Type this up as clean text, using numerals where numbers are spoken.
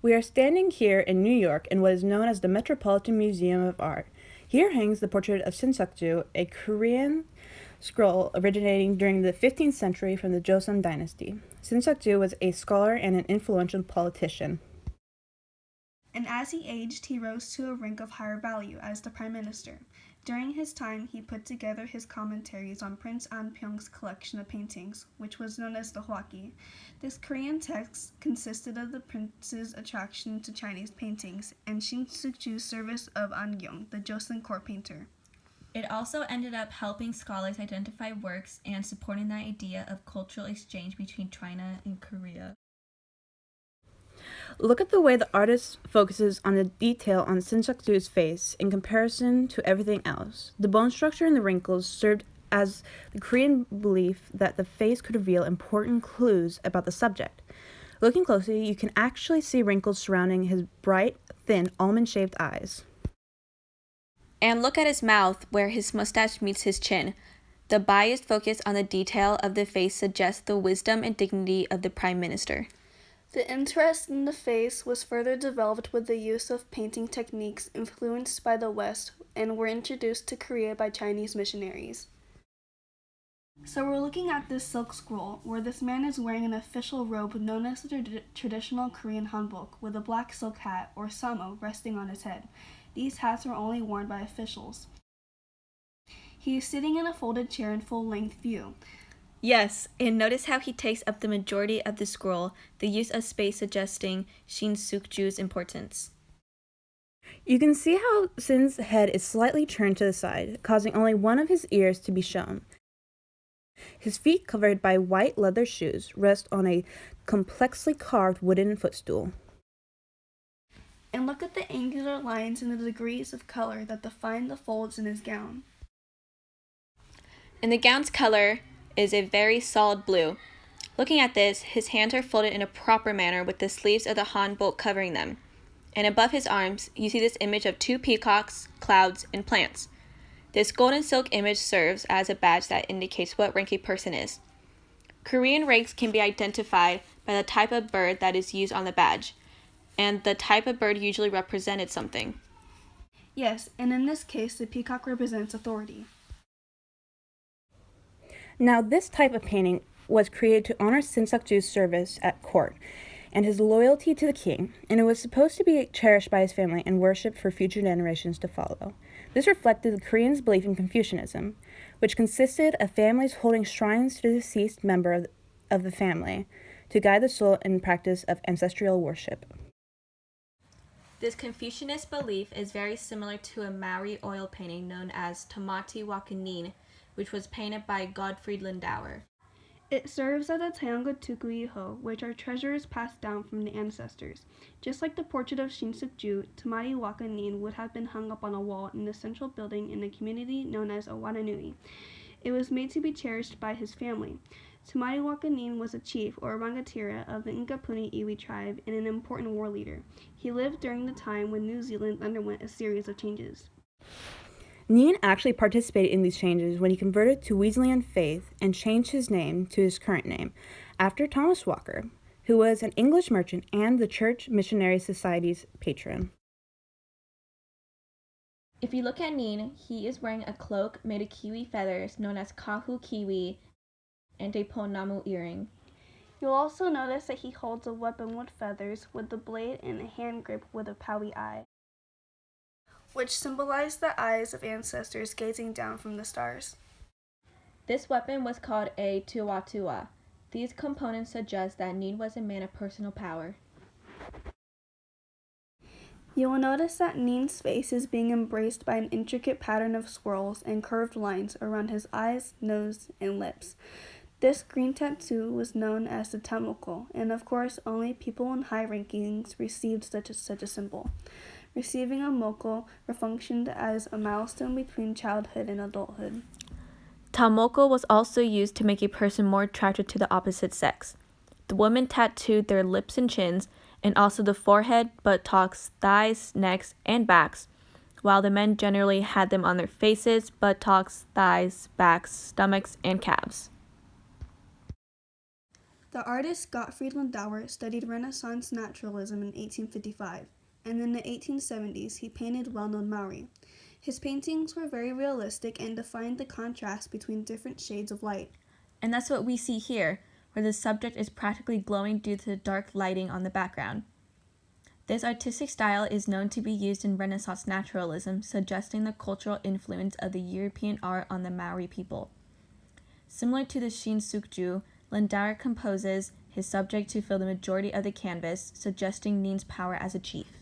We are standing here in New York in what is known as the Metropolitan Museum of Art. Here hangs the portrait of Sin Sukju, a Korean scroll originating during the 15th century from the Joseon dynasty. Sin Sukju was a scholar and an influential politician. And as he aged, he rose to a rank of higher value as the prime minister. During his time, he put together his commentaries on Prince Anpyeong's collection of paintings, which was known as the Hwaki. This Korean text consisted of the prince's attraction to Chinese paintings and Sin Sukju's service of Angyong, the Joseon court painter. It also ended up helping scholars identify works and supporting the idea of cultural exchange between China and Korea. Look at the way the artist focuses on the detail on Sin Sukju's face in comparison to everything else. The bone structure and the wrinkles served as the Korean belief that the face could reveal important clues about the subject. Looking closely, you can actually see wrinkles surrounding his bright, thin, almond-shaped eyes. And look at his mouth, where his mustache meets his chin. The biased focus on the detail of the face suggests the wisdom and dignity of the prime minister. The interest in the face was further developed with the use of painting techniques influenced by the West and were introduced to Korea by Chinese missionaries. So we're looking at this silk scroll, where this man is wearing an official robe known as the traditional Korean hanbok, with a black silk hat, or samo, resting on his head. These hats were only worn by officials. He is sitting in a folded chair in full-length view. Yes, and notice how he takes up the majority of the scroll, the use of space suggesting Sin Sukju's importance. You can see how Sin's head is slightly turned to the side, causing only one of his ears to be shown. His feet, covered by white leather shoes, rest on a complexly carved wooden footstool. And look at the angular lines and the degrees of color that define the folds in his gown. And the gown's color is a very solid blue. Looking at this, his hands are folded in a proper manner with the sleeves of the hanbok covering them. And above his arms, you see this image of two peacocks, clouds, and plants. This golden silk image serves as a badge that indicates what rank a person is. Korean ranks can be identified by the type of bird that is used on the badge, and the type of bird usually represented something. Yes, and in this case, the peacock represents authority. Now, this type of painting was created to honor Sin Sukju's service at court and his loyalty to the king, and it was supposed to be cherished by his family and worshipped for future generations to follow. This reflected the Koreans' belief in Confucianism, which consisted of families holding shrines to the deceased member of the family to guide the soul in practice of ancestral worship. This Confucianist belief is very similar to a Maori oil painting known as Tamati Wakanin, which was painted by Gottfried Lindauer. It serves as a Taeyanga Tukuiho, which are treasures passed down from the ancestors. Just like the portrait of Sin Sukju, Tamari Wakanin would have been hung up on a wall in the central building in a community known as Owananui. It was made to be cherished by his family. Tamari Wakanin was a chief or rangatira of the Nkapuni Iwi tribe and an important war leader. He lived during the time when New Zealand underwent a series of changes. Neen actually participated in these changes when he converted to Wesleyan faith and changed his name to his current name, after Thomas Walker, who was an English merchant and the Church Missionary Society's patron. If you look at Neen, he is wearing a cloak made of kiwi feathers known as kahu kiwi and a ponamu earring. You'll also notice that he holds a weapon with feathers with the blade and a hand grip with a powie eye, which symbolize the eyes of ancestors gazing down from the stars. This weapon was called a tuatua. These components suggest that Neen was a man of personal power. You will notice that Neen's face is being embraced by an intricate pattern of swirls and curved lines around his eyes, nose, and lips. This green tattoo was known as the tamoko, and of course only people in high rankings received such a symbol. Receiving a moko functioned as a milestone between childhood and adulthood. Tamoko was also used to make a person more attracted to the opposite sex. The women tattooed their lips and chins, and also the forehead, buttocks, thighs, necks, and backs, while the men generally had them on their faces, buttocks, thighs, backs, stomachs, and calves. The artist Gottfried Lindauer studied Renaissance naturalism in 1855, and in the 1870s he painted well-known Maori. His paintings were very realistic and defined the contrast between different shades of light. And that's what we see here, where the subject is practically glowing due to the dark lighting on the background. This artistic style is known to be used in Renaissance naturalism, suggesting the cultural influence of the European art on the Maori people. Similar to the Sin Sukju, Lindauer composes his subject to fill the majority of the canvas, suggesting Nin's power as a chief.